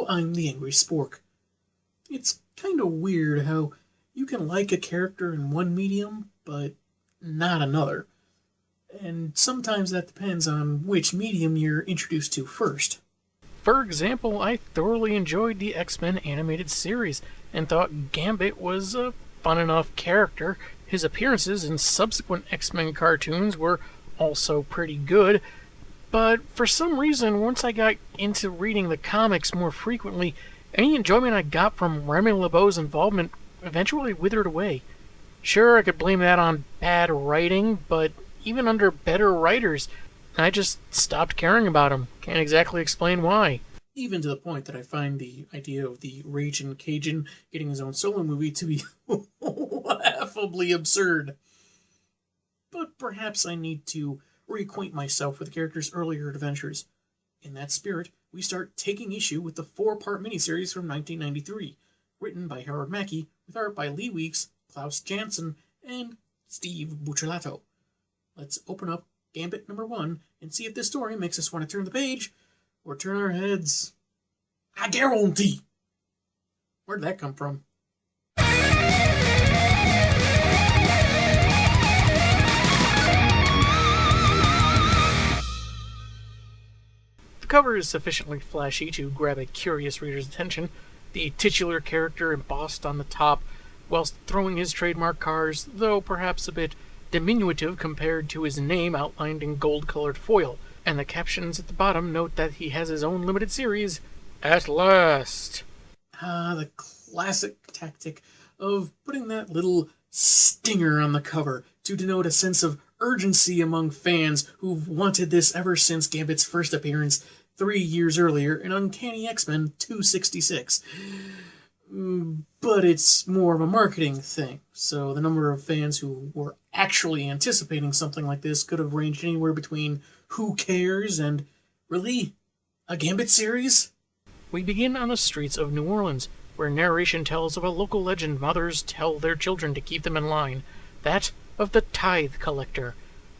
Hello, I'm the Angry Spork. It's kind of weird how you can like a character in one medium, but not another. And sometimes that depends on which medium you're introduced to first. For example, I thoroughly enjoyed the X-Men animated series and thought Gambit was a fun enough character. His appearances in subsequent X-Men cartoons were also pretty good, but for some reason, once I got into reading the comics more frequently, any enjoyment I got from Remy LeBeau's involvement eventually withered away. Sure, I could blame that on bad writing, but even under better writers, I just stopped caring about him. Can't exactly explain why. Even to the point that I find the idea of the Ragin' Cajun getting his own solo movie to be laughably absurd. But perhaps I need to reacquaint myself with the character's earlier adventures. In that spirit, we start taking issue with the 4-part miniseries from 1993, written by Howard Mackie, with art by Lee Weeks, Klaus Janson, and Steve Buccellato. Let's open up Gambit number 1 and see if this story makes us want to turn the page or turn our heads. I guarantee! Where'd that come from? The cover is sufficiently flashy to grab a curious reader's attention, the titular character embossed on the top, whilst throwing his trademark cars, though perhaps a bit diminutive compared to his name outlined in gold-colored foil, and the captions at the bottom note that he has his own limited series, at last. The classic tactic of putting that little stinger on the cover to denote a sense of urgency among fans who've wanted this ever since Gambit's first appearance 3 years earlier in Uncanny X-Men 266. But it's more of a marketing thing, so the number of fans who were actually anticipating something like this could have ranged anywhere between who cares and, really, a Gambit series? We begin on the streets of New Orleans, where narration tells of a local legend mothers tell their children to keep them in line, that of the tithe collector.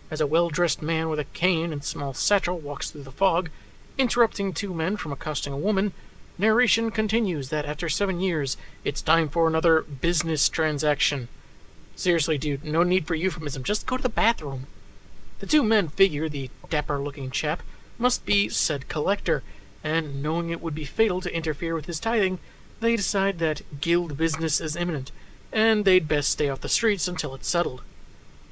As a well-dressed man with a cane and small satchel walks through the fog, interrupting two men from accosting a woman, narration continues that after 7 years, it's time for another business transaction. Seriously, dude, no need for euphemism, just go to the bathroom. The two men figure the dapper-looking chap must be said collector, and knowing it would be fatal to interfere with his tithing, they decide that guild business is imminent, and they'd best stay off the streets until it's settled.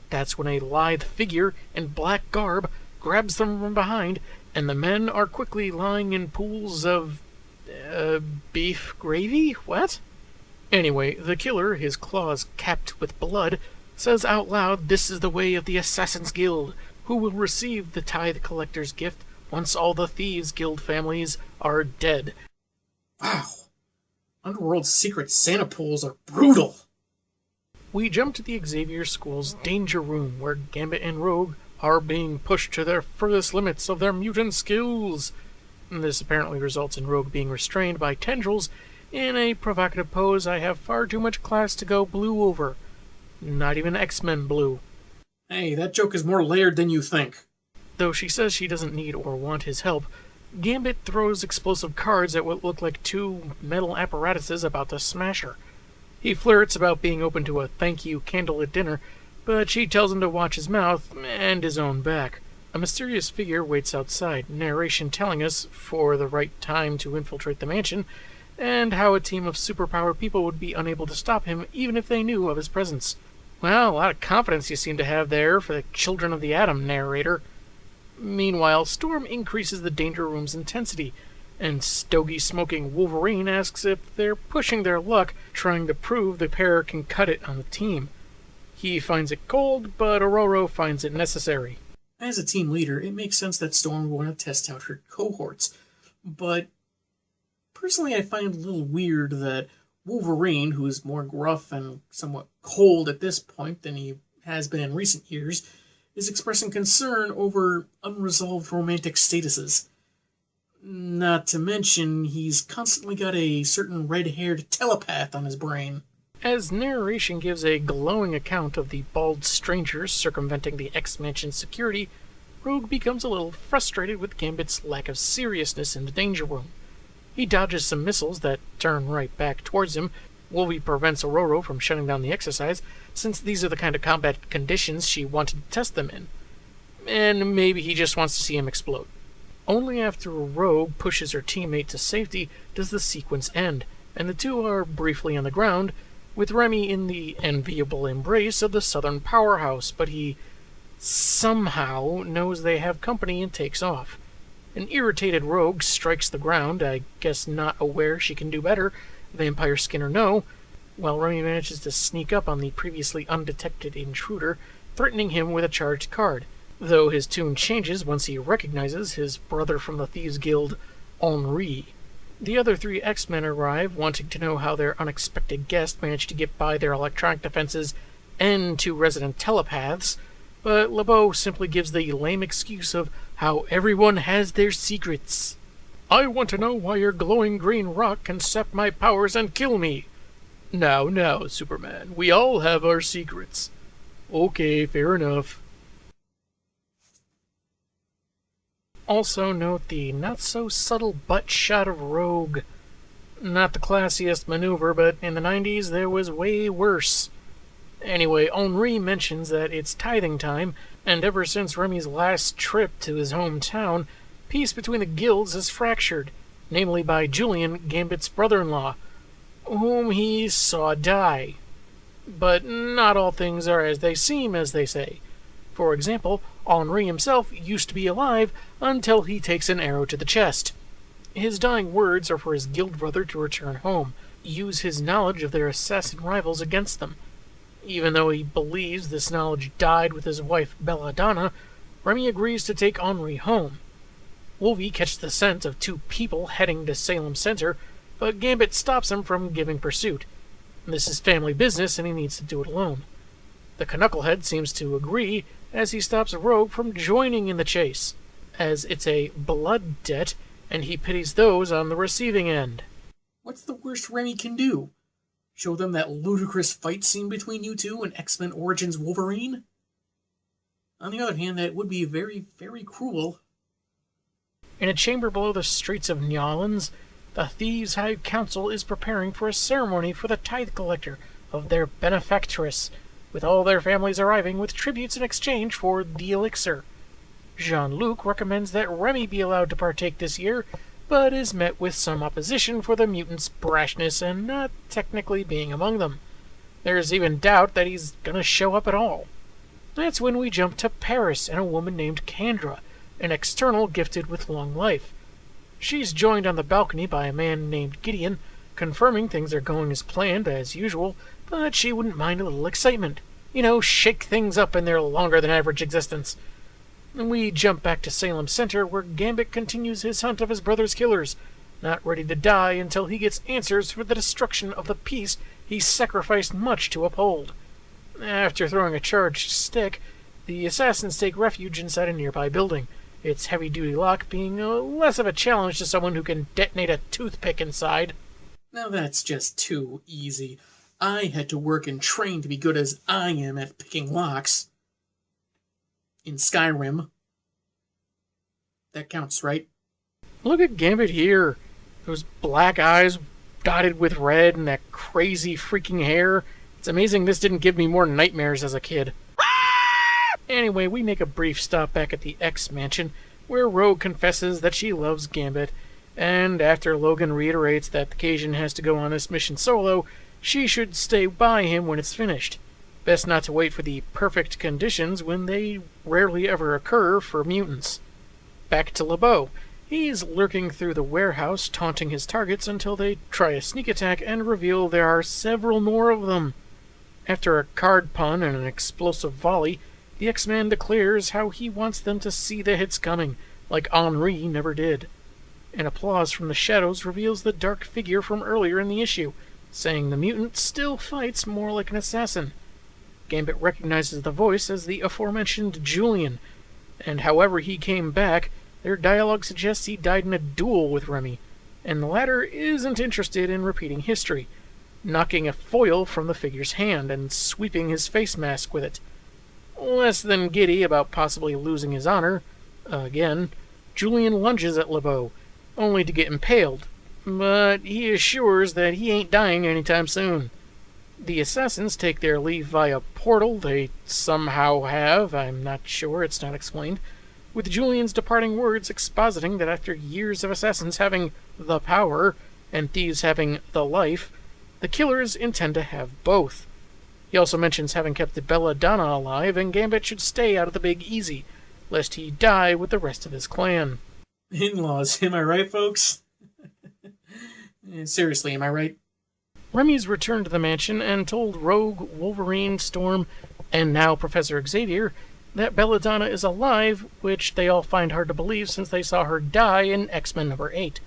That's when a lithe figure in black garb grabs them from behind, and the men are quickly lying in pools of beef gravy? What? Anyway, the killer, his claws capped with blood, says out loud this is the way of the Assassin's Guild, who will receive the tithe collector's gift once all the Thieves Guild families are dead. Wow. Underworld's secret Santa pools are brutal. We jump to the Xavier School's danger room, where Gambit and Rogue are being pushed to their furthest limits of their mutant skills. This apparently results in Rogue being restrained by tendrils in a provocative pose I have far too much class to go blue over. Not even X-Men blue. Hey, that joke is more layered than you think. Though she says she doesn't need or want his help, Gambit throws explosive cards at what look like two metal apparatuses about to smash her. He flirts about being open to a thank you candlelit dinner, but she tells him to watch his mouth and his own back. A mysterious figure waits outside, narration telling us, for the right time to infiltrate the mansion, and how a team of superpowered people would be unable to stop him even if they knew of his presence. Well, a lot of confidence you seem to have there for the Children of the Atom, narrator. Meanwhile, Storm increases the danger room's intensity, and stogie-smoking Wolverine asks if they're pushing their luck, trying to prove the pair can cut it on the team. He finds it cold, but Ororo finds it necessary. As a team leader, it makes sense that Storm will want to test out her cohorts, but personally I find it a little weird that Wolverine, who is more gruff and somewhat cold at this point than he has been in recent years, is expressing concern over unresolved romantic statuses. Not to mention, he's constantly got a certain red-haired telepath on his brain. As narration gives a glowing account of the bald strangers circumventing the X-Mansion security, Rogue becomes a little frustrated with Gambit's lack of seriousness in the danger room. He dodges some missiles that turn right back towards him. Wolvie prevents Aurora from shutting down the exercise, since these are the kind of combat conditions she wanted to test them in. And maybe he just wants to see him explode. Only after Rogue pushes her teammate to safety does the sequence end, and the two are briefly on the ground, with Remy in the enviable embrace of the Southern powerhouse, but he somehow knows they have company and takes off. An irritated Rogue strikes the ground, I guess not aware she can do better, vampire skin or no, while Remy manages to sneak up on the previously undetected intruder, threatening him with a charged card, though his tune changes once he recognizes his brother from the Thieves Guild, Henri. The other three X-Men arrive, wanting to know how their unexpected guest managed to get by their electronic defenses and two resident telepaths, but LeBeau simply gives the lame excuse of how everyone has their secrets. I want to know why your glowing green rock can sap my powers and kill me. Now, Superman, we all have our secrets. Okay, fair enough. Also note the not-so-subtle butt shot of Rogue. Not the classiest maneuver, but in the 90s there was way worse. Anyway, Henri mentions that it's tithing time, and ever since Remy's last trip to his hometown, peace between the guilds is fractured, namely by Julian, Gambit's brother-in-law, whom he saw die. But not all things are as they seem, as they say. For example, Henri himself used to be alive until he takes an arrow to the chest. His dying words are for his guild brother to return home, use his knowledge of their assassin rivals against them. Even though he believes this knowledge died with his wife Belladonna, Remy agrees to take Henri home. Wolvie catches the scent of two people heading to Salem Center, but Gambit stops him from giving pursuit. This is family business and he needs to do it alone. The Knucklehead seems to agree, as he stops Rogue from joining in the chase, as it's a blood debt, and he pities those on the receiving end. What's the worst Remy can do? Show them that ludicrous fight scene between you two in X-Men Origins Wolverine? On the other hand, that would be very, very cruel. In a chamber below the streets of New Orleans, the Thieves' High Council is preparing for a ceremony for the tithe collector of their benefactress, with all their families arriving with tributes in exchange for the elixir. Jean-Luc recommends that Remy be allowed to partake this year, but is met with some opposition for the mutant's brashness and not technically being among them. There's even doubt that he's gonna show up at all. That's when we jump to Paris and a woman named Kendra, an external gifted with long life. She's joined on the balcony by a man named Gideon, confirming things are going as planned as usual, but she wouldn't mind a little excitement. Shake things up in their longer-than-average existence. And we jump back to Salem Center, where Gambit continues his hunt of his brother's killers, not ready to die until he gets answers for the destruction of the peace he sacrificed much to uphold. After throwing a charged stick, the assassins take refuge inside a nearby building, its heavy-duty lock being less of a challenge to someone who can detonate a toothpick inside. Now that's just too easy. I had to work and train to be good as I am at picking locks. In Skyrim. That counts, right? Look at Gambit here. Those black eyes dotted with red and that crazy freaking hair. It's amazing this didn't give me more nightmares as a kid. Anyway, we make a brief stop back at the X Mansion, where Rogue confesses that she loves Gambit, and after Logan reiterates that the Cajun has to go on this mission solo, she should stay by him when it's finished. Best not to wait for the perfect conditions when they rarely ever occur for mutants. Back to LeBeau. He's lurking through the warehouse, taunting his targets until they try a sneak attack and reveal there are several more of them. After a card pun and an explosive volley, the X-Man declares how he wants them to see the hits coming, like Henri never did. An applause from the shadows reveals the dark figure from earlier in the issue, saying the mutant still fights more like an assassin. Gambit recognizes the voice as the aforementioned Julian, and however he came back, their dialogue suggests he died in a duel with Remy, and the latter isn't interested in repeating history, knocking a foil from the figure's hand and sweeping his face mask with it. Less than giddy about possibly losing his honor, again, Julian lunges at LeBeau, only to get impaled, but he assures that he ain't dying anytime soon. The assassins take their leave via portal they somehow have, I'm not sure, it's not explained, with Julian's departing words expositing that after years of assassins having the power and thieves having the life, the killers intend to have both. He also mentions having kept the Belladonna alive, and Gambit should stay out of the Big Easy, lest he die with the rest of his clan. In-laws, am I right, folks? Seriously, am I right? Remy's returned to the mansion and told Rogue, Wolverine, Storm, and now Professor Xavier that Belladonna is alive, which they all find hard to believe since they saw her die in X-Men number 8.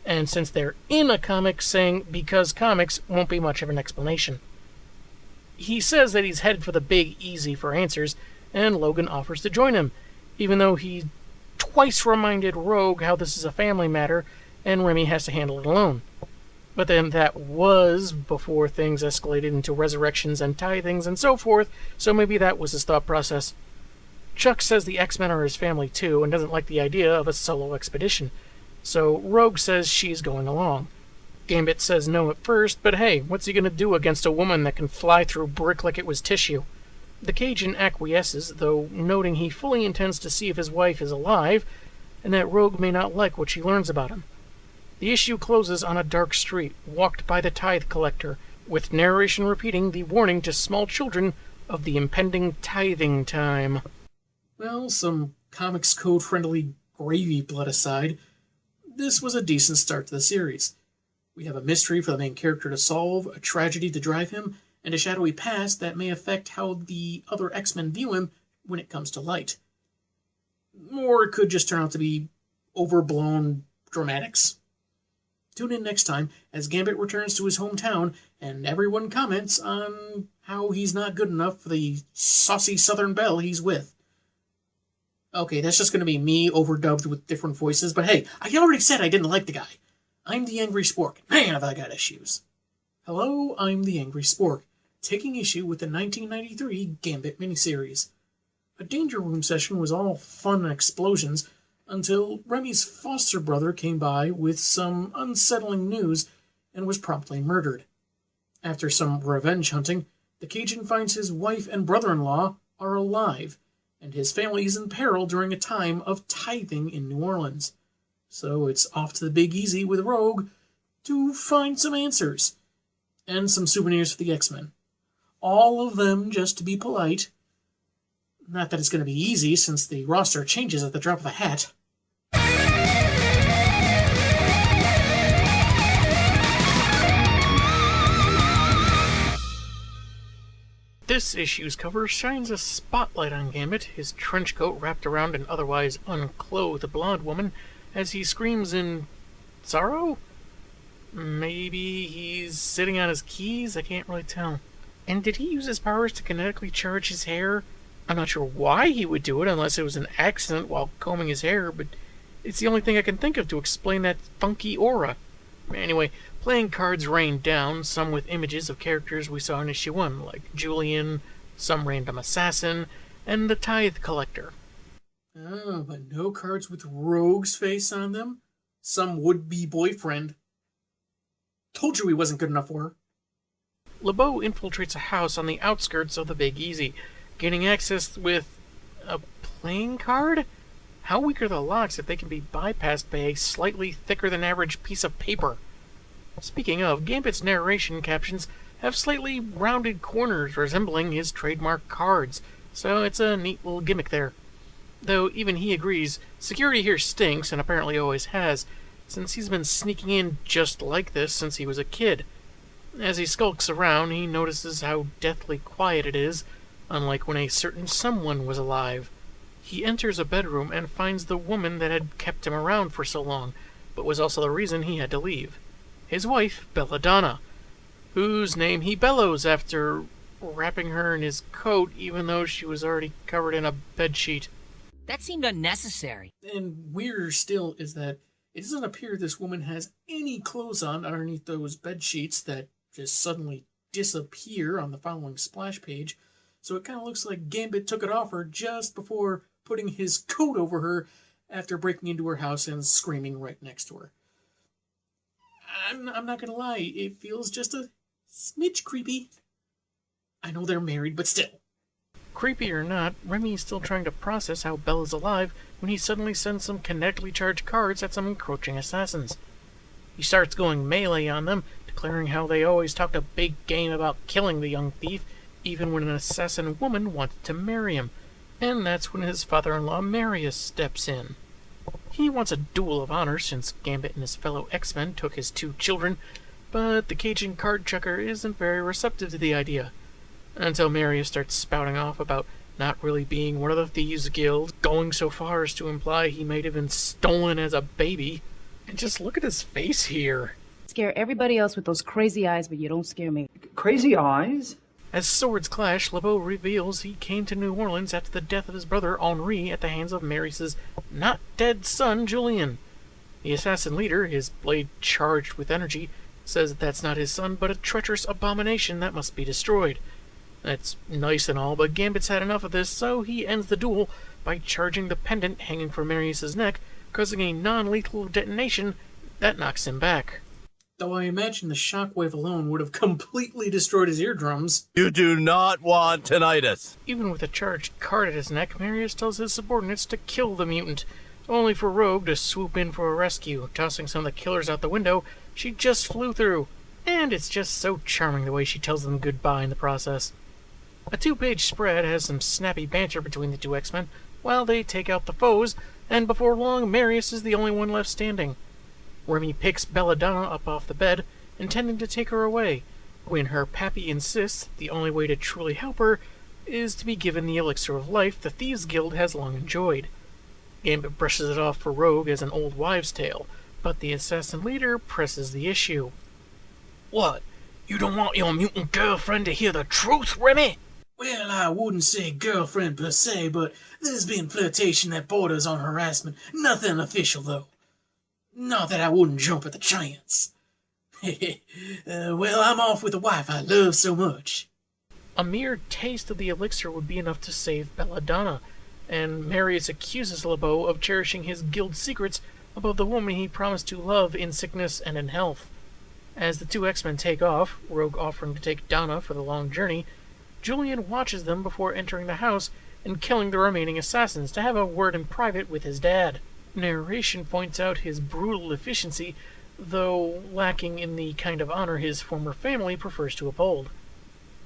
And since they're in a comic, saying because comics won't be much of an explanation. He says that he's headed for the Big Easy for answers, and Logan offers to join him, even though he twice reminded Rogue how this is a family matter and Remy has to handle it alone. But then that was before things escalated into resurrections and tithings and so forth, so maybe that was his thought process. Chuck says the X-Men are his family too and doesn't like the idea of a solo expedition, so Rogue says she's going along. Gambit says no at first, but hey, what's he gonna do against a woman that can fly through brick like it was tissue? The Cajun acquiesces, though noting he fully intends to see if his wife is alive, and that Rogue may not like what she learns about him. The issue closes on a dark street, walked by the tithe collector, with narration repeating the warning to small children of the impending tithing time. Well, some Comics Code-friendly gravy blood aside, this was a decent start to the series. We have a mystery for the main character to solve, a tragedy to drive him, and a shadowy past that may affect how the other X-Men view him when it comes to light. Or it could just turn out to be overblown dramatics. Tune in next time as Gambit returns to his hometown and everyone comments on how he's not good enough for the saucy Southern belle he's with. Okay, that's just going to be me overdubbed with different voices, but hey, I already said I didn't like the guy. I'm the Angry Spork. Man, have I got issues. Hello, I'm the Angry Spork, taking issue with the 1993 Gambit miniseries. A Danger Room session was all fun and explosions until Remy's foster brother came by with some unsettling news and was promptly murdered. After some revenge hunting, the Cajun finds his wife and brother-in-law are alive, and his family is in peril during a time of tithing in New Orleans. So it's off to the Big Easy with Rogue to find some answers, and some souvenirs for the X-Men. All of them just to be polite. Not that it's going to be easy, since the roster changes at the drop of a hat. This issue's cover shines a spotlight on Gambit, his trench coat wrapped around an otherwise unclothed blonde woman, as he screams in sorrow? Maybe he's sitting on his keys? I can't really tell. And did he use his powers to kinetically charge his hair? I'm not sure why he would do it unless it was an accident while combing his hair, but it's the only thing I can think of to explain that funky aura. Anyway, playing cards rained down, some with images of characters we saw in issue 1, like Julian, some random assassin, and the tithe collector. Oh, but no cards with Rogue's face on them? Some would-be boyfriend. Told you he wasn't good enough for her. LeBeau infiltrates a house on the outskirts of the Big Easy, gaining access with a playing card? How weak are the locks if they can be bypassed by a slightly thicker than average piece of paper? Speaking of, Gambit's narration captions have slightly rounded corners resembling his trademark cards, so it's a neat little gimmick there. Though even he agrees, security here stinks and apparently always has, since he's been sneaking in just like this since he was a kid. As he skulks around, he notices how deathly quiet it is, unlike when a certain someone was alive. He enters a bedroom and finds the woman that had kept him around for so long, but was also the reason he had to leave. His wife, Belladonna, whose name he bellows after wrapping her in his coat even though she was already covered in a bedsheet. That seemed unnecessary. And weirder still is that it doesn't appear this woman has any clothes on underneath those bed sheets that just suddenly disappear on the following splash page, so it kind of looks like Gambit took it off her just before putting his coat over her after breaking into her house and screaming right next to her. I'm not gonna lie, it feels just a smidge creepy. I know they're married, but still. Creepy or not, Remy is still trying to process how Bella's alive when he suddenly sends some kinetically charged cards at some encroaching assassins. He starts going melee on them, declaring how they always talked a big game about killing the young thief, even when an assassin woman wanted to marry him, and that's when his father-in-law Marius steps in. He wants a duel of honor since Gambit and his fellow X-Men took his 2 children, but the Cajun card chucker isn't very receptive to the idea, until Marius starts spouting off about not really being one of the Thieves Guild, going so far as to imply he might have been stolen as a baby. And just look at his face here. Scare everybody else with those crazy eyes, but you don't scare me. Crazy eyes? As swords clash, LeBeau reveals he came to New Orleans after the death of his brother Henri at the hands of Marius' not-dead son, Julien. The assassin leader, his blade charged with energy, says that's not his son, but a treacherous abomination that must be destroyed. That's nice and all, but Gambit's had enough of this, so he ends the duel by charging the pendant hanging from Marius' neck, causing a non-lethal detonation that knocks him back. Though I imagine the shockwave alone would have completely destroyed his eardrums. You do not want tinnitus. Even with a charged card at his neck, Marius tells his subordinates to kill the mutant, only for Rogue to swoop in for a rescue, tossing some of the killers out the window she just flew through. And it's just so charming the way she tells them goodbye in the process. A 2-page spread has some snappy banter between the 2 X-Men while they take out the foes, and before long, Marius is the only one left standing. Remy picks Belladonna up off the bed, intending to take her away, when her pappy insists the only way to truly help her is to be given the elixir of life the Thieves Guild has long enjoyed. Gambit brushes it off for Rogue as an old wives' tale, but the assassin leader presses the issue. What? You don't want your mutant girlfriend to hear the truth, Remy? Well, I wouldn't say girlfriend per se, but there's been flirtation that borders on harassment. Nothing official, though. Not that I wouldn't jump at the chance. Well, I'm off with the wife I love so much. A mere taste of the elixir would be enough to save Belladonna, and Marius accuses LeBeau of cherishing his guild secrets about the woman he promised to love in sickness and in health. As the 2 X-Men take off, Rogue offering to take Donna for the long journey, Julien watches them before entering the house and killing the remaining assassins to have a word in private with his dad. Narration points out his brutal efficiency, though lacking in the kind of honor his former family prefers to uphold.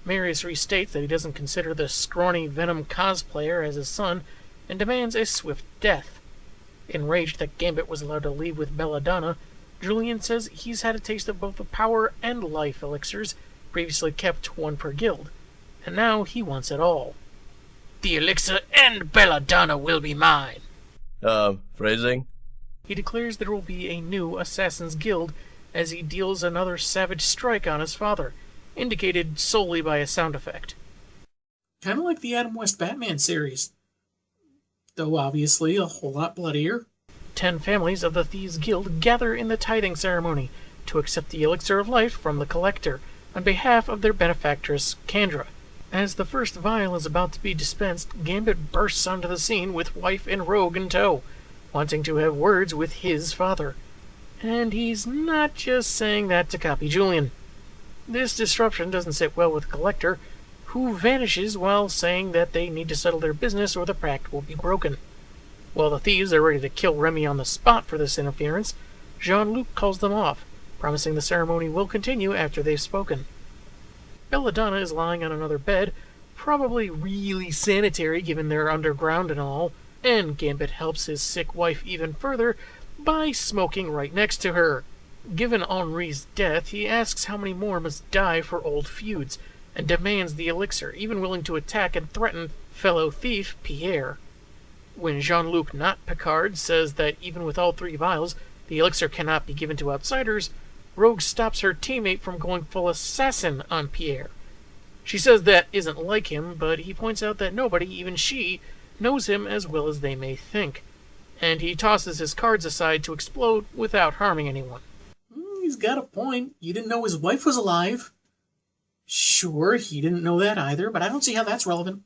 Marius restates that he doesn't consider the scrawny Venom cosplayer as his son, and demands a swift death. Enraged that Gambit was allowed to leave with Belladonna, Julien says he's had a taste of both the power and life elixirs, previously kept 1 per guild, and now he wants it all. The elixir and Belladonna will be mine. Phrasing? He declares there will be a new Assassin's Guild as he deals another savage strike on his father, indicated solely by a sound effect. Kind of like the Adam West Batman series. Though obviously a whole lot bloodier. 10 families of the Thieves Guild gather in the tithing ceremony to accept the elixir of life from the collector on behalf of their benefactress, Kandra. As the first vial is about to be dispensed, Gambit bursts onto the scene with wife and Rogue in tow, wanting to have words with his father. And he's not just saying that to copy Julien. This disruption doesn't sit well with the collector, who vanishes while saying that they need to settle their business or the pact will be broken. While the thieves are ready to kill Remy on the spot for this interference, Jean-Luc calls them off, promising the ceremony will continue after they've spoken. Belladonna is lying on another bed, probably really sanitary given they're underground and all, and Gambit helps his sick wife even further by smoking right next to her. Given Henri's death, he asks how many more must die for old feuds, and demands the elixir, even willing to attack and threaten fellow thief Pierre. When Jean-Luc, not Picard, says that even with all 3 vials, the elixir cannot be given to outsiders, Rogue stops her teammate from going full assassin on Pierre. She says that isn't like him, but he points out that nobody, even she, knows him as well as they may think, and he tosses his cards aside to explode without harming anyone. He's got a point. You didn't know his wife was alive. Sure, he didn't know that either, but I don't see how that's relevant.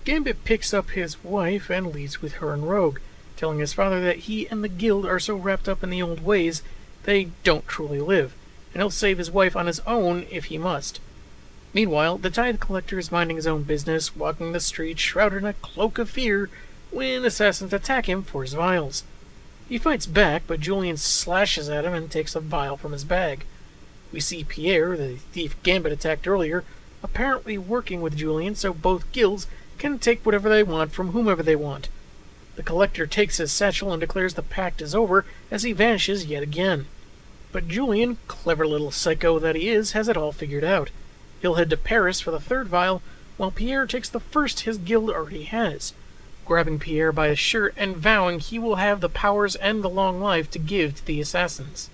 Gambit picks up his wife and leaves with her and Rogue, telling his father that he and the guild are so wrapped up in the old ways, They don't truly live, and he'll save his wife on his own if he must. Meanwhile, the tithe collector is minding his own business, walking the streets shrouded in a cloak of fear, when assassins attack him for his vials. He fights back, but Julian slashes at him and takes a vial from his bag. We see Pierre, the thief Gambit attacked earlier, apparently working with Julian so both guilds can take whatever they want from whomever they want. The collector takes his satchel and declares the pact is over as he vanishes yet again. But Julian, clever little psycho that he is, has it all figured out. He'll head to Paris for the third vial, while Pierre takes the first his guild already has, grabbing Pierre by his shirt and vowing he will have the powers and the long life to give to the assassins.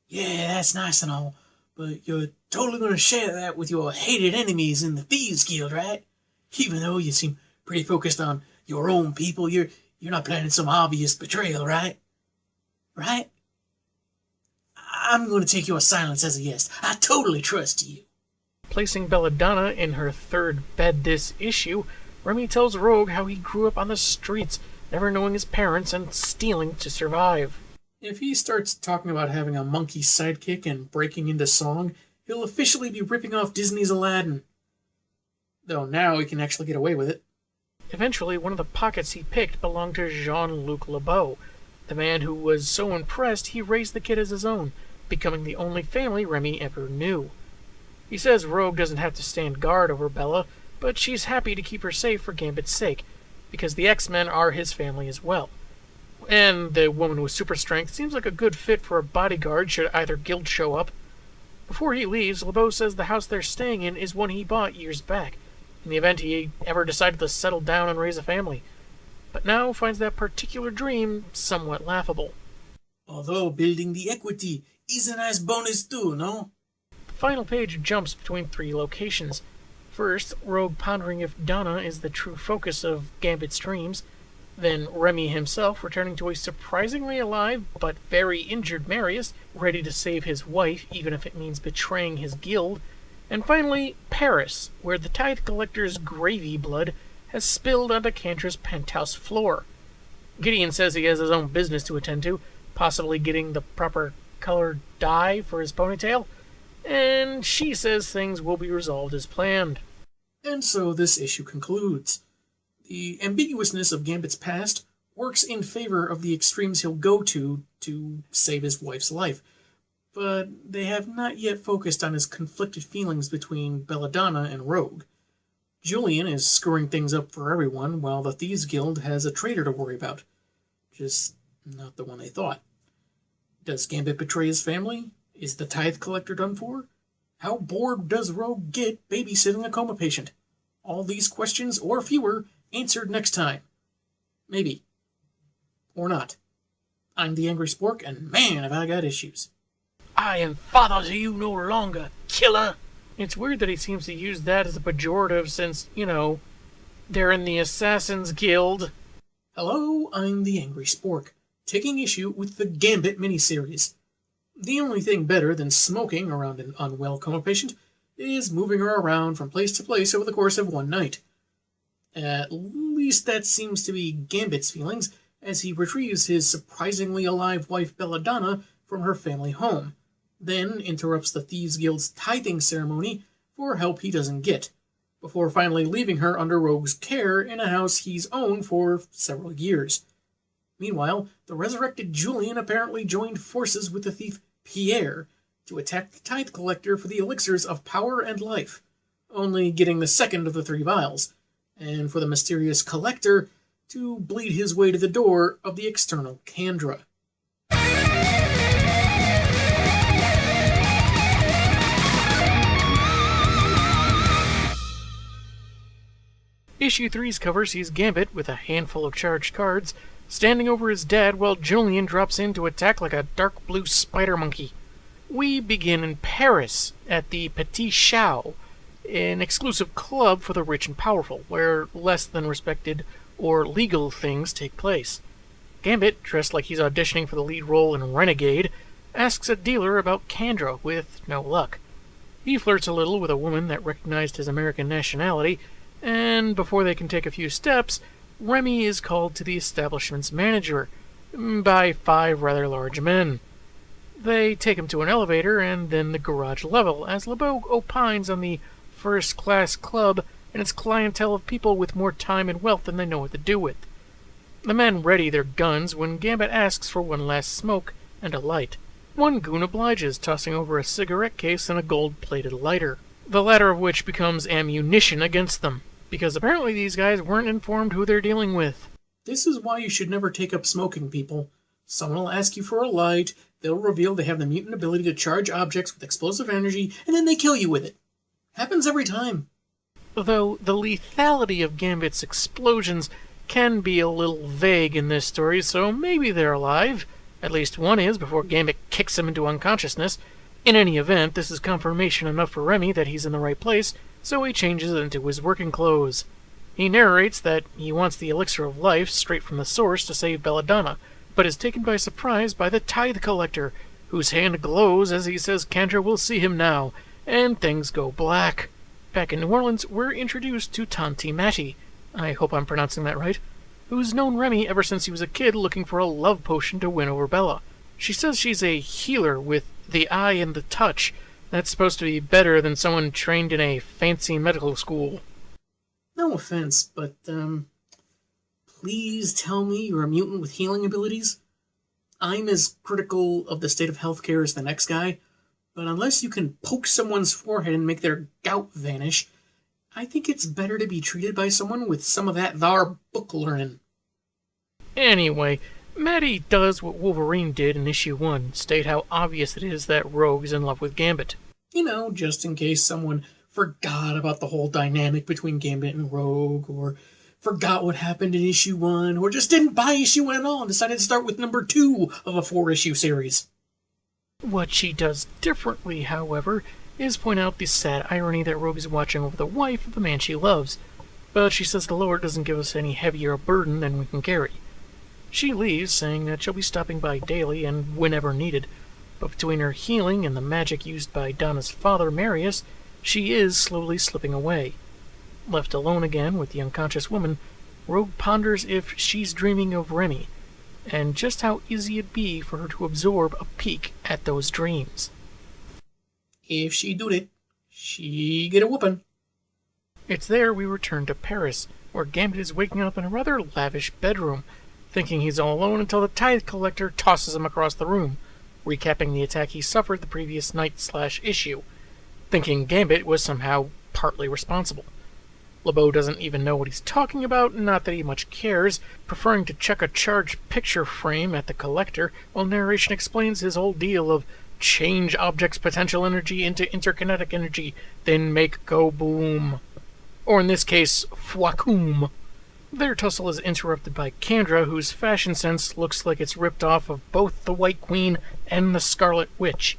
Yeah, that's nice and all, but you're totally going to share that with your hated enemies in the Thieves Guild, right? Even though you seem pretty focused on your own people, you're not planning some obvious betrayal, right? Right? I'm going to take your silence as a yes. I totally trust you. Placing Belladonna in her third bed this issue, Remy tells Rogue how he grew up on the streets, never knowing his parents and stealing to survive. If he starts talking about having a monkey sidekick and breaking into song, he'll officially be ripping off Disney's Aladdin. Though now he can actually get away with it. Eventually, one of the pockets he picked belonged to Jean-Luc LeBeau, the man who was so impressed he raised the kid as his own, becoming the only family Remy ever knew. He says Rogue doesn't have to stand guard over Bella, but she's happy to keep her safe for Gambit's sake, because the X-Men are his family as well. And the woman with super strength seems like a good fit for a bodyguard should either guild show up. Before he leaves, LeBeau says the house they're staying in is one he bought years back, in the event he ever decided to settle down and raise a family, but now finds that particular dream somewhat laughable. Although building the equity is a nice bonus too, no? The final page jumps between three locations. First, Rogue pondering if Donna is the true focus of Gambit's dreams, then Remy himself returning to a surprisingly alive but very injured Marius, ready to save his wife even if it means betraying his guild, and finally Paris, where the tithe collector's gravy blood has spilled onto Cantra's penthouse floor. Gideon says he has his own business to attend to, possibly getting the proper colored dye for his ponytail, and she says things will be resolved as planned. And so this issue concludes. The ambiguousness of Gambit's past works in favor of the extremes he'll go to save his wife's life, but they have not yet focused on his conflicted feelings between Belladonna and Rogue. Julian is screwing things up for everyone, while the Thieves Guild has a traitor to worry about. Just not the one they thought. Does Gambit betray his family? Is the tithe collector done for? How bored does Rogue get babysitting a coma patient? All these questions, or fewer, answered next time. Maybe. Or not. I'm the Angry Spork, and man, have I got issues. I am father to you no longer, killer! It's weird that he seems to use that as a pejorative since, they're in the Assassin's Guild. Hello, I'm the Angry Spork, taking issue with the Gambit miniseries. The only thing better than smoking around an unwell coma patient is moving her around from place to place over the course of one night. At least that seems to be Gambit's feelings as he retrieves his surprisingly alive wife Belladonna from her family home, then interrupts the Thieves Guild's tithing ceremony for help he doesn't get, before finally leaving her under Rogue's care in a house he's owned for several years. Meanwhile, the resurrected Julian apparently joined forces with the thief Pierre to attack the tithe collector for the elixirs of power and life, only getting the second of the three vials, and for the mysterious collector to bleed his way to the door of the external Kandra. Issue 3's cover sees Gambit, with a handful of charged cards, standing over his dad while Julian drops in to attack like a dark blue spider monkey. We begin in Paris, at the Petit Chao, an exclusive club for the rich and powerful, where less than respected or legal things take place. Gambit, dressed like he's auditioning for the lead role in Renegade, asks a dealer about Kandra, with no luck. He flirts a little with a woman that recognized his American nationality, and before they can take a few steps, Remy is called to the establishment's manager by 5 rather large men. They take him to an elevator and then the garage level, as LeBeau opines on the first-class club and its clientele of people with more time and wealth than they know what to do with. The men ready their guns when Gambit asks for one last smoke and a light. One goon obliges, tossing over a cigarette case and a gold-plated lighter, the latter of which becomes ammunition against them, because apparently these guys weren't informed who they're dealing with. This is why you should never take up smoking, people. Someone will ask you for a light, they'll reveal they have the mutant ability to charge objects with explosive energy, and then they kill you with it. Happens every time. Though the lethality of Gambit's explosions can be a little vague in this story, so maybe they're alive. At least one is, before Gambit kicks him into unconsciousness. In any event, this is confirmation enough for Remy that he's in the right place, so he changes into his working clothes. He narrates that he wants the elixir of life straight from the source to save Belladonna, but is taken by surprise by the tithe collector, whose hand glows as he says Kendra will see him now, and things go black. Back in New Orleans, we're introduced to Tanti Mattie, I hope I'm pronouncing that right, who's known Remy ever since he was a kid looking for a love potion to win over Bella. She says she's a healer with the eye and the touch. That's supposed to be better than someone trained in a fancy medical school. No offense, but, please tell me you're a mutant with healing abilities? I'm as critical of the state of healthcare as the next guy, but unless you can poke someone's forehead and make their gout vanish, I think it's better to be treated by someone with some of that thar book learning. Anyway, Mattie does what Wolverine did in issue 1, state how obvious it is that Rogue's in love with Gambit. You know, just in case someone forgot about the whole dynamic between Gambit and Rogue, or forgot what happened in issue 1, or just didn't buy issue 1 at all and decided to start with number 2 of a 4-issue series. What she does differently, however, is point out the sad irony that Rogue is watching over the wife of the man she loves, but she says the Lord doesn't give us any heavier a burden than we can carry. She leaves, saying that she'll be stopping by daily and whenever needed, but between her healing and the magic used by Donna's father, Marius, she is slowly slipping away. Left alone again with the unconscious woman, Rogue ponders if she's dreaming of Remy, and just how easy it'd be for her to absorb a peek at those dreams. If she do it, she get a whoopin'. It's there we return to Paris, where Gambit is waking up in a rather lavish bedroom, thinking he's all alone until the tithe collector tosses him across the room, recapping the attack he suffered the previous night/issue, thinking Gambit was somehow partly responsible. LeBeau doesn't even know what he's talking about, not that he much cares, preferring to chuck a charged picture frame at the collector while narration explains his whole deal of change objects' potential energy into interkinetic energy, then make go boom. Or in this case, fwakoom. Their tussle is interrupted by Kendra, whose fashion sense looks like it's ripped off of both the White Queen and the Scarlet Witch.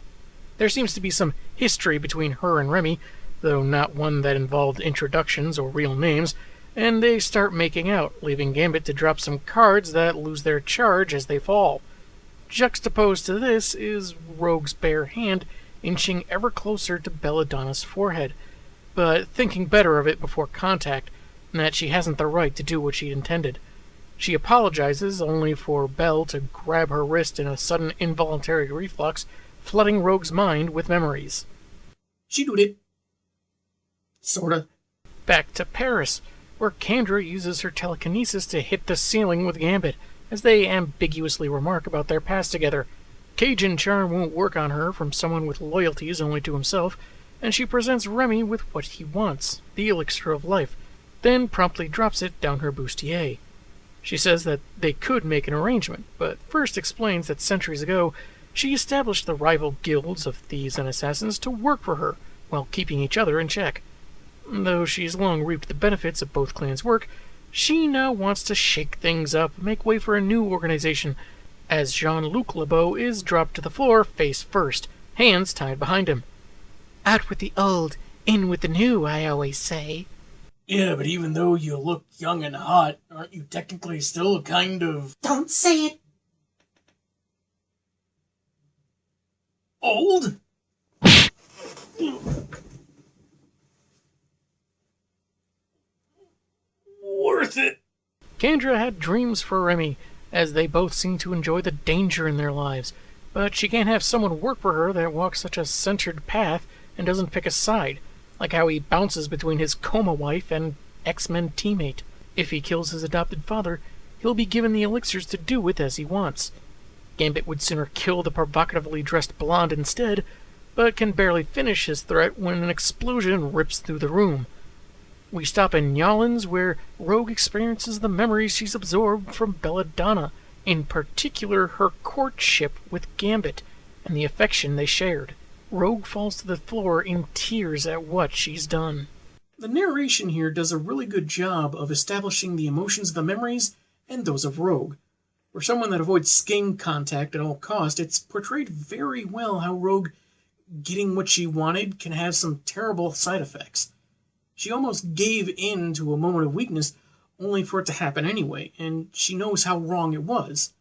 There seems to be some history between her and Remy, though not one that involved introductions or real names, and they start making out, leaving Gambit to drop some cards that lose their charge as they fall. Juxtaposed to this is Rogue's bare hand inching ever closer to Belladonna's forehead, but thinking better of it before contact, and that she hasn't the right to do what she'd intended. She apologizes, only for Belle to grab her wrist in a sudden involuntary reflux, flooding Rogue's mind with memories. She do it. Sorta. Back to Paris, where Kendra uses her telekinesis to hit the ceiling with Gambit, as they ambiguously remark about their past together. Cajun charm won't work on her from someone with loyalties only to himself, and she presents Remy with what he wants, the elixir of life, then promptly drops it down her bustier. She says that they could make an arrangement, but first explains that centuries ago she established the rival guilds of thieves and assassins to work for her, while keeping each other in check. Though she's long reaped the benefits of both clans' work, she now wants to shake things up, make way for a new organization, as Jean-Luc LeBeau is dropped to the floor face first, hands tied behind him. Out with the old, in with the new, I always say. Yeah, but even though you look young and hot, aren't you technically still kind of... Don't say it! Old? Worth it! Kendra had dreams for Remy, as they both seem to enjoy the danger in their lives, But she can't have someone work for her that walks such a centered path and doesn't pick a side, like how he bounces between his coma wife and X-Men teammate. If he kills his adopted father, he'll be given the elixirs to do with as he wants. Gambit would sooner kill the provocatively dressed blonde instead, but can barely finish his threat when an explosion rips through the room. We stop in Newlands, where Rogue experiences the memories she's absorbed from Belladonna, in particular her courtship with Gambit, and the affection they shared. Rogue falls to the floor in tears at what she's done. The narration here does a really good job of establishing the emotions of the memories and those of Rogue. For someone that avoids skin contact at all costs, it's portrayed very well how Rogue getting what she wanted can have some terrible side effects. She almost gave in to a moment of weakness only for it to happen anyway, and she knows how wrong it was.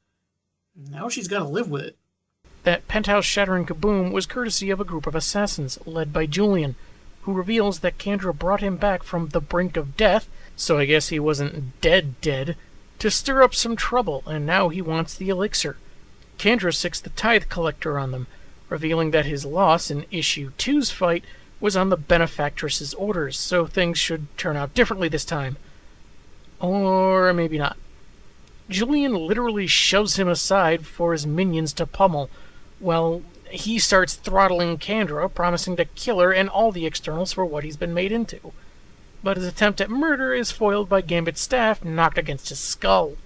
Now she's got to live with it. That penthouse-shattering kaboom was courtesy of a group of assassins, led by Julian, who reveals that Kendra brought him back from the brink of death, so I guess he wasn't dead, to stir up some trouble, and now he wants the elixir. Kendra sicks the tithe collector on them, revealing that his loss in Issue 2's fight was on the benefactress's orders, so things should turn out differently this time. Or maybe not. Julian literally shoves him aside for his minions to pummel. Well, he starts throttling Kendra, promising to kill her and all the externals for what he's been made into. But his attempt at murder is foiled by Gambit's staff knocked against his skull.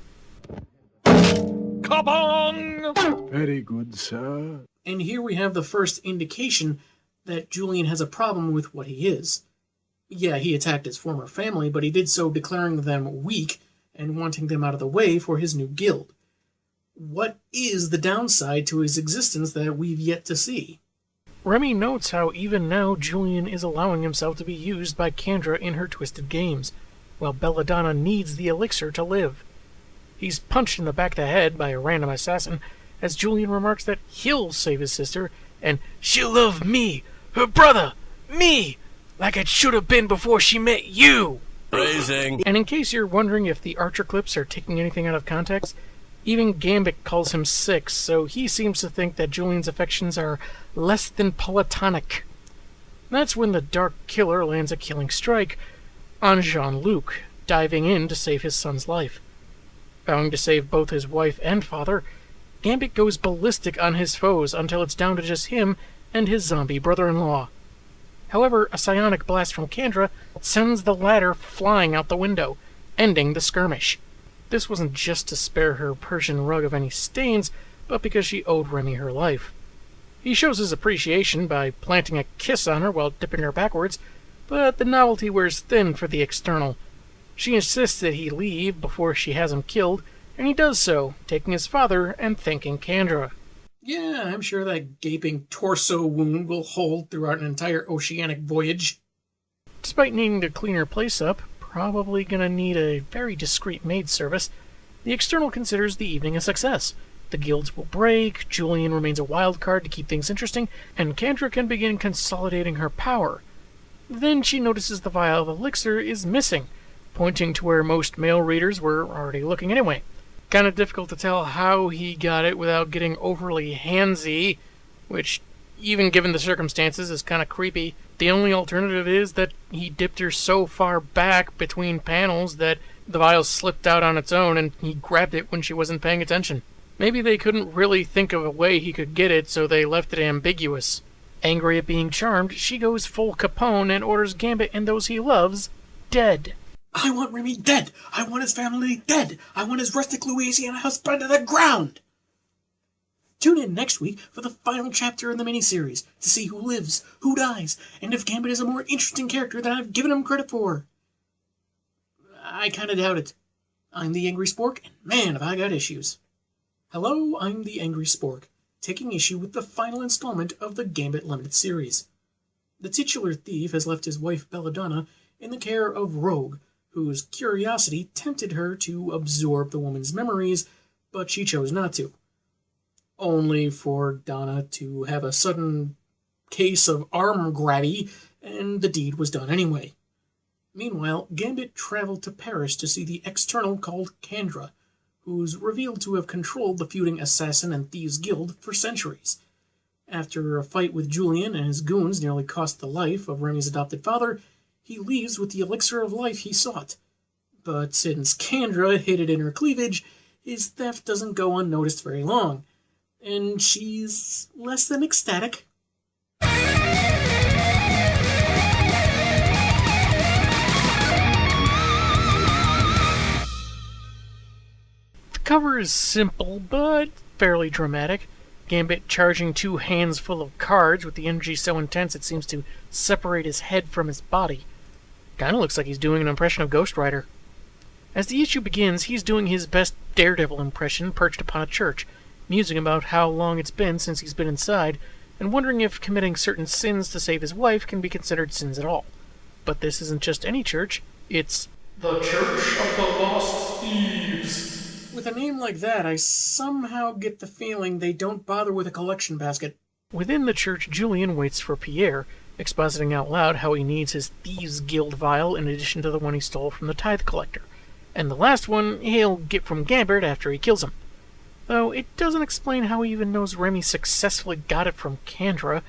Kabong! Very good, sir. And here we have the first indication that Julian has a problem with what he is. Yeah, he attacked his former family, but he did so declaring them weak and wanting them out of the way for his new guild. What is the downside to his existence that we've yet to see? Remy notes how even now Julian is allowing himself to be used by Kendra in her twisted games, while Belladonna needs the elixir to live. He's punched in the back of the head by a random assassin, as Julian remarks that he'll save his sister, and she'll love me, her brother, me, like it should have been before she met you. Phrasing. And in case you're wondering if the Archer clips are taking anything out of context, even Gambit calls him Six, so he seems to think that Julian's affections are less than platonic. That's when the Dark Killer lands a killing strike on Jean-Luc, diving in to save his son's life. Vowing to save both his wife and father, Gambit goes ballistic on his foes until it's down to just him and his zombie brother-in-law. However, a psionic blast from Kendra sends the latter flying out the window, ending the skirmish. This wasn't just to spare her Persian rug of any stains, but because she owed Remy her life. He shows his appreciation by planting a kiss on her while dipping her backwards, but the novelty wears thin for the external. She insists that he leave before she has him killed, and he does so, taking his father and thanking Kendra. Yeah, I'm sure that gaping torso wound will hold throughout an entire oceanic voyage. Despite needing to clean her place up, probably gonna need a very discreet maid service, the external considers the evening a success. The guilds will break, Julian remains a wild card to keep things interesting, and Kendra can begin consolidating her power. Then she notices the vial of elixir is missing, pointing to where most male readers were already looking anyway. Kind of difficult to tell how he got it without getting overly handsy, which, even given the circumstances, is kind of creepy. The only alternative is that he dipped her so far back between panels that the vial slipped out on its own and he grabbed it when she wasn't paying attention. Maybe they couldn't really think of a way he could get it, so they left it ambiguous. Angry at being charmed, she goes full Capone and orders Gambit and those he loves dead. I want Remy dead! I want his family dead! I want his rustic Louisiana house burned to the ground! Tune in next week for the final chapter in the miniseries to see who lives, who dies, and if Gambit is a more interesting character than I've given him credit for. I kinda doubt it. I'm the Angry Spork, and man, have I got issues. Hello, I'm the Angry Spork, taking issue with the final installment of the Gambit Limited series. The titular thief has left his wife Belladonna in the care of Rogue, whose curiosity tempted her to absorb the woman's memories, but she chose not to. Only for Donna to have a sudden case of arm grabby, and the deed was done anyway. Meanwhile, Gambit traveled to Paris to see the external called Kendra, who's revealed to have controlled the feuding assassin and thieves guild for centuries. After a fight with Julian and his goons nearly cost the life of Remy's adopted father, he leaves with the elixir of life he sought. But since Kendra hid it in her cleavage, his theft doesn't go unnoticed very long, and she's less than ecstatic. The cover is simple, but fairly dramatic. Gambit charging 2 hands full of cards with the energy so intense it seems to separate his head from his body. Kinda looks like he's doing an impression of Ghost Rider. As the issue begins, he's doing his best Daredevil impression perched upon a church, musing about how long it's been since he's been inside, and wondering if committing certain sins to save his wife can be considered sins at all. But this isn't just any church, it's The Church of the Lost Thieves. With a name like that, I somehow get the feeling they don't bother with a collection basket. Within the church, Julian waits for Pierre, expositing out loud how he needs his Thieves Guild vial in addition to the one he stole from the tithe collector. And the last one he'll get from Gambit after he kills him. Though it doesn't explain how he even knows Remy successfully got it from Kendra.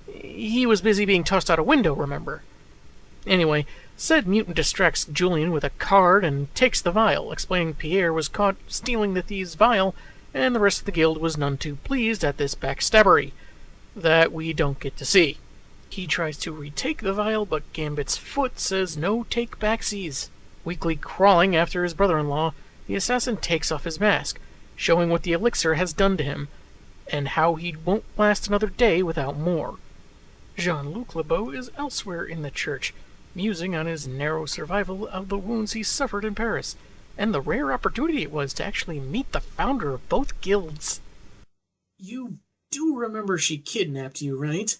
He was busy being tossed out a window, remember? Anyway, said mutant distracts Julian with a card and takes the vial, explaining Pierre was caught stealing the thieves' vial, and the rest of the guild was none too pleased at this backstabbery that we don't get to see. He tries to retake the vial, but Gambit's foot says no take backsies. Weakly crawling after his brother-in-law, the assassin takes off his mask, showing what the elixir has done to him, and how he won't last another day without more. Jean-Luc LeBeau is elsewhere in the church, musing on his narrow survival of the wounds he suffered in Paris, and the rare opportunity it was to actually meet the founder of both guilds. You do remember she kidnapped you, right?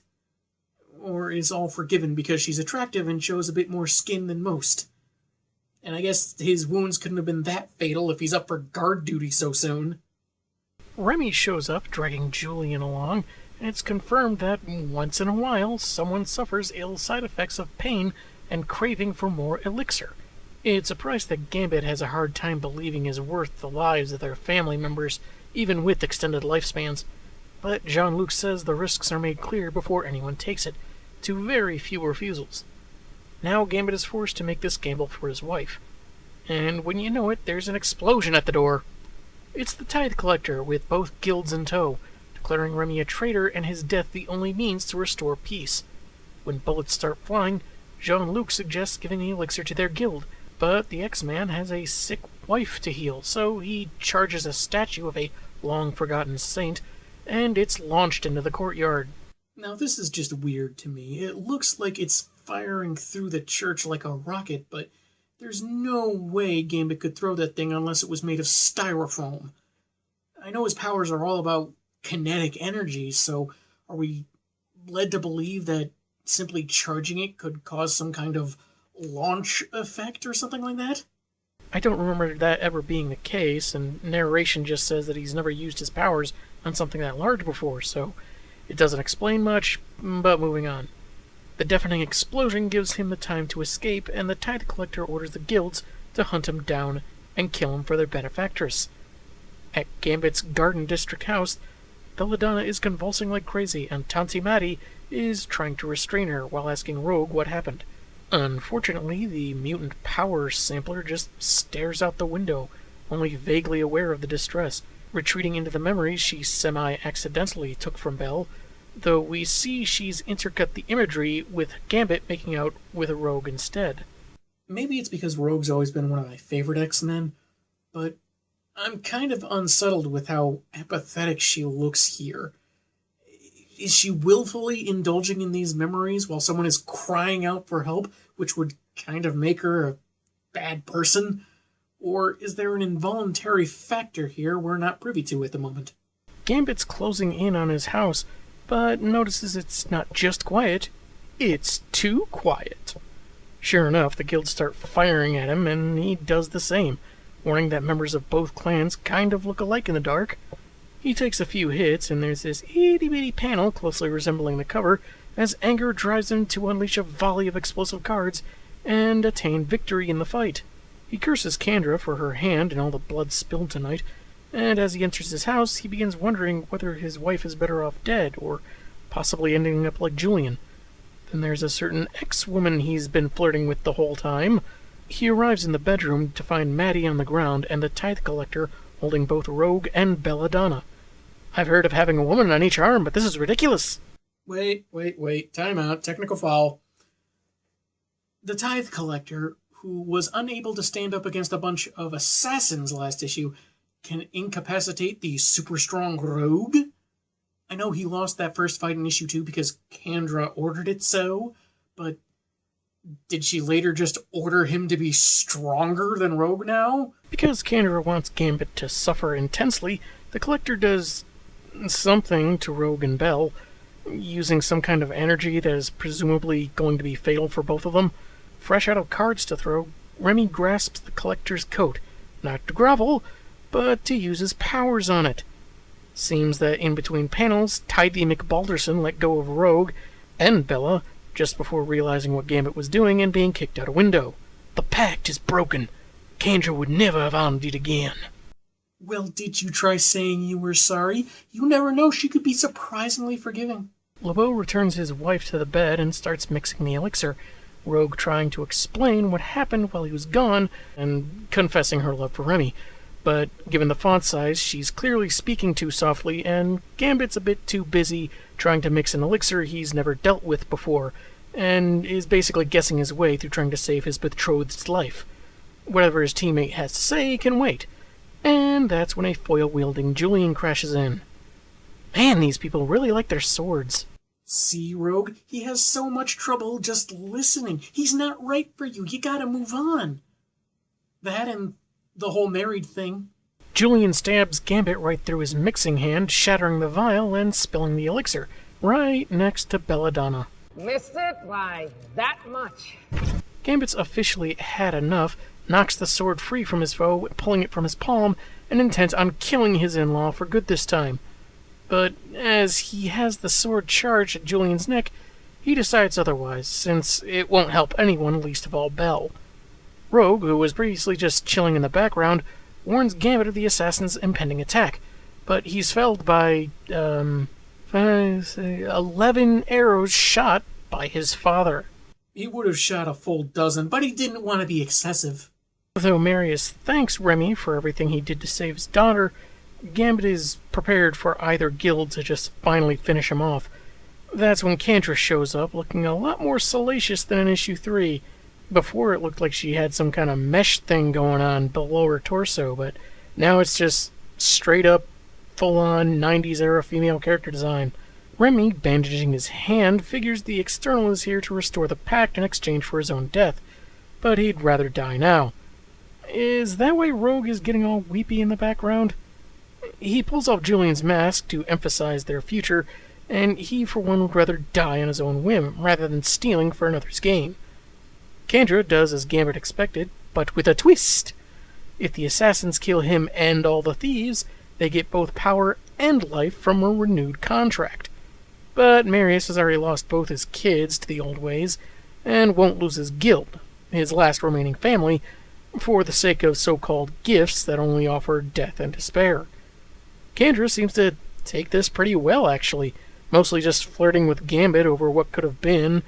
Or is all forgiven because she's attractive and shows a bit more skin than most? And I guess his wounds couldn't have been that fatal if he's up for guard duty so soon. Remy shows up, dragging Julian along, and it's confirmed that once in a while someone suffers ill side effects of pain and craving for more elixir. It's a price that Gambit has a hard time believing is worth the lives of their family members, even with extended lifespans. But Jean-Luc says the risks are made clear before anyone takes it, to very few refusals. Now Gambit is forced to make this gamble for his wife. And when you know it, there's an explosion at the door. It's the tithe collector, with both guilds in tow, declaring Remy a traitor and his death the only means to restore peace. When bullets start flying, Jean-Luc suggests giving the elixir to their guild, but the X-Man has a sick wife to heal, so he charges a statue of a long-forgotten saint, and it's launched into the courtyard. Now this is just weird to me. It looks like it's firing through the church like a rocket, but there's no way Gambit could throw that thing unless it was made of styrofoam. I know his powers are all about kinetic energy, so are we led to believe that simply charging it could cause some kind of launch effect or something like that? I don't remember that ever being the case, and narration just says that he's never used his powers on something that large before, so it doesn't explain much, but moving on. The deafening explosion gives him the time to escape, and the tithe collector orders the guilds to hunt him down and kill him for their benefactress. At Gambit's Garden District house, Belladonna is convulsing like crazy, and Tanti Maddie is trying to restrain her while asking Rogue what happened. Unfortunately, the mutant power sampler just stares out the window, only vaguely aware of the distress, retreating into the memories she semi-accidentally took from Belle, though we see she's intercut the imagery with Gambit making out with a Rogue instead. Maybe it's because Rogue's always been one of my favorite X-Men, but I'm kind of unsettled with how apathetic she looks here. Is she willfully indulging in these memories while someone is crying out for help, which would kind of make her a bad person? Or is there an involuntary factor here we're not privy to at the moment? Gambit's closing in on his house, but notices it's not just quiet, it's too quiet. Sure enough, the guilds start firing at him, and he does the same, warning that members of both clans kind of look alike in the dark. He takes a few hits, and there's this itty-bitty panel closely resembling the cover, as anger drives him to unleash a volley of explosive cards and attain victory in the fight. He curses Kendra for her hand and all the blood spilled tonight, and as he enters his house, he begins wondering whether his wife is better off dead, or possibly ending up like Julian. Then there's a certain ex-woman he's been flirting with the whole time. He arrives in the bedroom to find Maddie on the ground and the tithe collector holding both Rogue and Belladonna. I've heard of having a woman on each arm, but this is ridiculous. Wait. Time out. Technical foul. The tithe collector, who was unable to stand up against a bunch of assassins last issue, can incapacitate the super strong Rogue? I know he lost that first fight in issue 2 because Kendra ordered it so, but did she later just order him to be stronger than Rogue now? Because Kendra wants Gambit to suffer intensely, the collector does something to Rogue and Belle, using some kind of energy that is presumably going to be fatal for both of them. Fresh out of cards to throw, Remy grasps the collector's coat, not to grovel, but to use his powers on it. Seems that in between panels, Tidy McBalderson let go of Rogue and Bella just before realizing what Gambit was doing and being kicked out a window. The pact is broken. Kendra would never have honored it again. Well, did you try saying you were sorry? You never know, she could be surprisingly forgiving. LeBeau returns his wife to the bed and starts mixing the elixir, Rogue trying to explain what happened while he was gone and confessing her love for Remy. But given the font size, she's clearly speaking too softly, and Gambit's a bit too busy trying to mix an elixir he's never dealt with before, and is basically guessing his way through trying to save his betrothed's life. Whatever his teammate has to say can wait. And that's when a foil-wielding Julian crashes in. Man, these people really like their swords. See, Rogue? He has so much trouble just listening. He's not right for you. You gotta move on. That and the whole married thing. Julian stabs Gambit right through his mixing hand, shattering the vial and spilling the elixir, right next to Belladonna. Missed it by that much. Gambit's officially had enough, knocks the sword free from his foe, pulling it from his palm, and intent on killing his in-law for good this time. But as he has the sword charged at Julian's neck, he decides otherwise, since it won't help anyone, least of all Belle. Rogue, who was previously just chilling in the background, warns Gambit of the assassin's impending attack, but he's felled by, 11 arrows shot by his father. He would have shot a full dozen, but he didn't want to be excessive. Though Marius thanks Remy for everything he did to save his daughter, Gambit is prepared for either guild to just finally finish him off. That's when Kendra shows up, looking a lot more salacious than in issue 3. Before it looked like she had some kind of mesh thing going on below her torso, but now it's just straight up, full-on 90s era female character design. Remy, bandaging his hand, figures the external is here to restore the pact in exchange for his own death, but he'd rather die now. Is that why Rogue is getting all weepy in the background? He pulls off Julian's mask to emphasize their future, and he for one would rather die on his own whim, rather than stealing for another's gain. Kendra does as Gambit expected, but with a twist. If the assassins kill him and all the thieves, they get both power and life from a renewed contract. But Marius has already lost both his kids to the old ways, and won't lose his guild, his last remaining family, for the sake of so-called gifts that only offer death and despair. Kendra seems to take this pretty well, actually, mostly just flirting with Gambit over what could have been,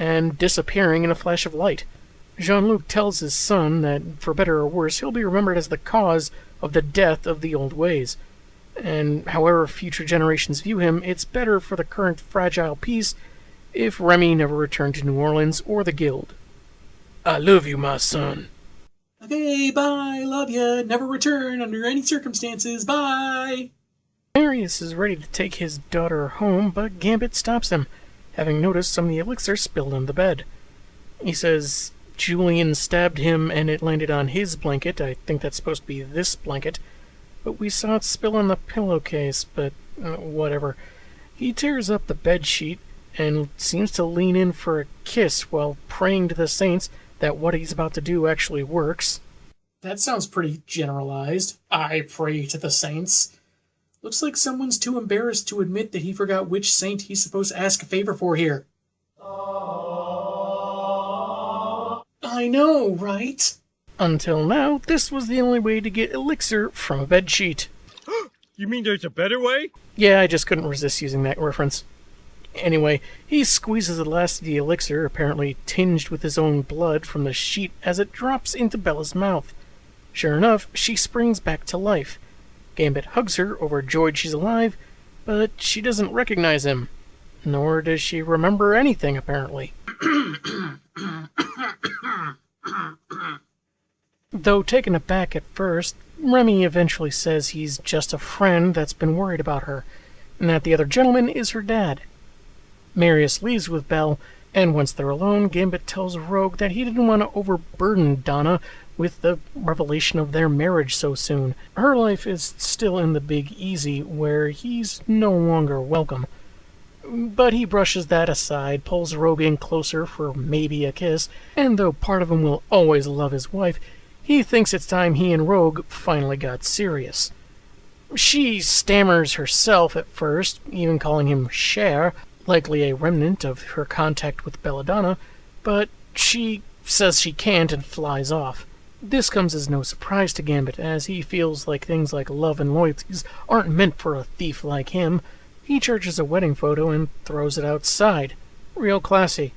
and disappearing in a flash of light. Jean-Luc tells his son that, for better or worse, he'll be remembered as the cause of the death of the old ways. And however future generations view him, it's better for the current fragile peace if Remy never returned to New Orleans or the Guild. I love you, my son. Okay, bye, love ya, never return under any circumstances, bye! Marius is ready to take his daughter home, but Gambit stops him, having noticed some of the elixir spilled on the bed. He says Julian stabbed him and it landed on his blanket. I think that's supposed to be this blanket. But we saw it spill on the pillowcase, but whatever. He tears up the bedsheet and seems to lean in for a kiss while praying to the saints that what he's about to do actually works. That sounds pretty generalized. I pray to the saints. Looks like someone's too embarrassed to admit that he forgot which saint he's supposed to ask a favor for here. I know, right? Until now, this was the only way to get elixir from a bedsheet. You mean there's a better way? Yeah, I just couldn't resist using that reference. Anyway, he squeezes the last of the elixir, apparently tinged with his own blood, from the sheet as it drops into Bella's mouth. Sure enough, she springs back to life. Gambit hugs her, overjoyed she's alive, but she doesn't recognize him. Nor does she remember anything, apparently. Though taken aback at first, Remy eventually says he's just a friend that's been worried about her, and that the other gentleman is her dad. Marius leaves with Belle, and once they're alone, Gambit tells Rogue that he didn't want to overburden Donna with the revelation of their marriage so soon. Her life is still in the Big Easy, where he's no longer welcome. But he brushes that aside, pulls Rogue in closer for maybe a kiss, and though part of him will always love his wife, he thinks it's time he and Rogue finally got serious. She stammers herself at first, even calling him Cher, likely a remnant of her contact with Belladonna, but she says she can't and flies off. This comes as no surprise to Gambit, as he feels like things like love and loyalties aren't meant for a thief like him. He charges a wedding photo and throws it outside. Real classy.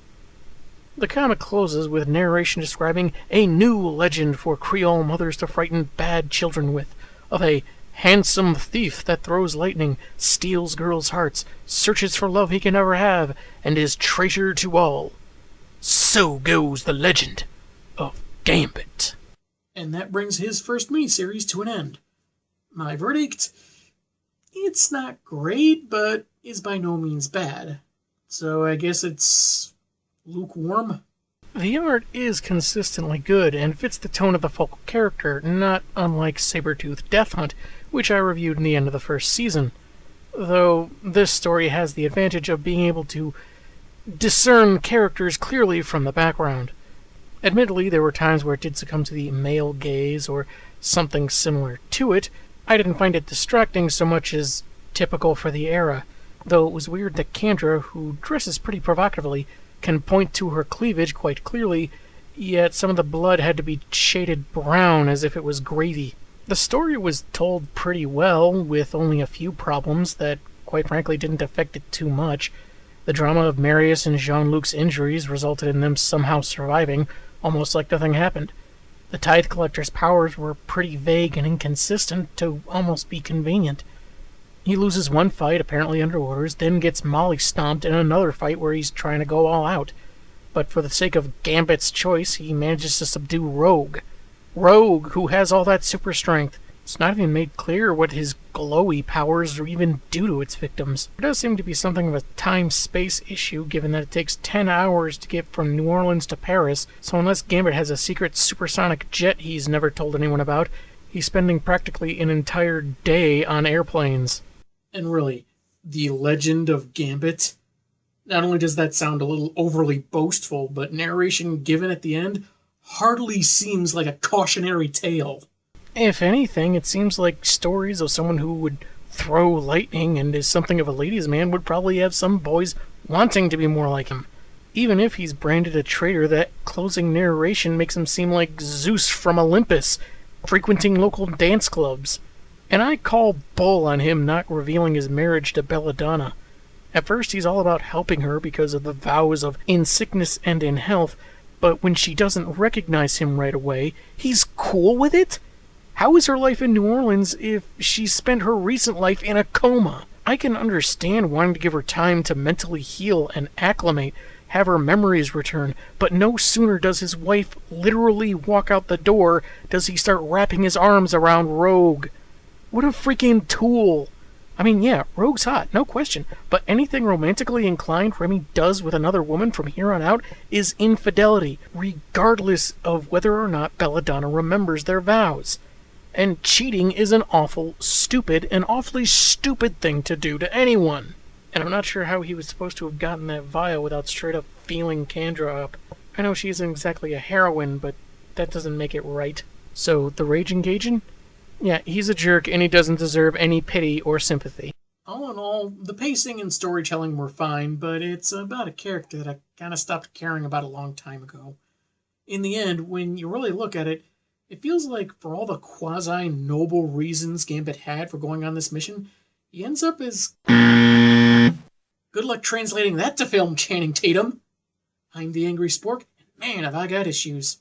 The comic closes with narration describing a new legend for Creole mothers to frighten bad children with, of a handsome thief that throws lightning, steals girls' hearts, searches for love he can never have, and is traitor to all. So goes the legend of Gambit. And that brings his first miniseries to an end. My verdict? It's not great, but is by no means bad. So I guess it's lukewarm. The art is consistently good and fits the tone of the focal character, not unlike Sabretooth Death Hunt, which I reviewed in the end of the first season. Though this story has the advantage of being able to discern characters clearly from the background. Admittedly, there were times where it did succumb to the male gaze or something similar to it. I didn't find it distracting so much as typical for the era, though it was weird that Kendra, who dresses pretty provocatively, can point to her cleavage quite clearly, yet some of the blood had to be shaded brown as if it was gravy. The story was told pretty well, with only a few problems that, quite frankly, didn't affect it too much. The drama of Marius and Jean-Luc's injuries resulted in them somehow surviving, almost like nothing happened. The Tithe Collector's powers were pretty vague and inconsistent to almost be convenient. He loses one fight, apparently under orders, then gets molly-stomped in another fight where he's trying to go all out. But for the sake of Gambit's choice, he manages to subdue Rogue. Rogue, who has all that super strength. It's not even made clear what his glowy powers even do to its victims. There does seem to be something of a time-space issue, given that it takes 10 hours to get from New Orleans to Paris, so unless Gambit has a secret supersonic jet he's never told anyone about, he's spending practically an entire day on airplanes. And really, the legend of Gambit? Not only does that sound a little overly boastful, but narration given at the end hardly seems like a cautionary tale. If anything, it seems like stories of someone who would throw lightning and is something of a ladies' man would probably have some boys wanting to be more like him. Even if he's branded a traitor, that closing narration makes him seem like Zeus from Olympus, frequenting local dance clubs. And I call bull on him not revealing his marriage to Belladonna. At first he's all about helping her because of the vows of in sickness and in health, but when she doesn't recognize him right away, he's cool with it? How is her life in New Orleans if she spent her recent life in a coma? I can understand wanting to give her time to mentally heal and acclimate, have her memories return, but no sooner does his wife literally walk out the door does he start wrapping his arms around Rogue. What a freaking tool! I mean, yeah, Rogue's hot, no question, but anything romantically inclined Remy does with another woman from here on out is infidelity, regardless of whether or not Belladonna remembers their vows. And cheating is an awfully stupid thing to do to anyone. And I'm not sure how he was supposed to have gotten that vial without straight up feeling Kendra up. I know she isn't exactly a heroine, but that doesn't make it right. So, the Raging Cajun? Yeah, he's a jerk and he doesn't deserve any pity or sympathy. All in all, the pacing and storytelling were fine, but it's about a character that I kind of stopped caring about a long time ago. In the end, when you really look at it, It feels like for all the quasi-noble reasons Gambit had for going on this mission, he ends up as... Good luck translating that to film, Channing Tatum. I'm the Angry Spork, and man, have I got issues.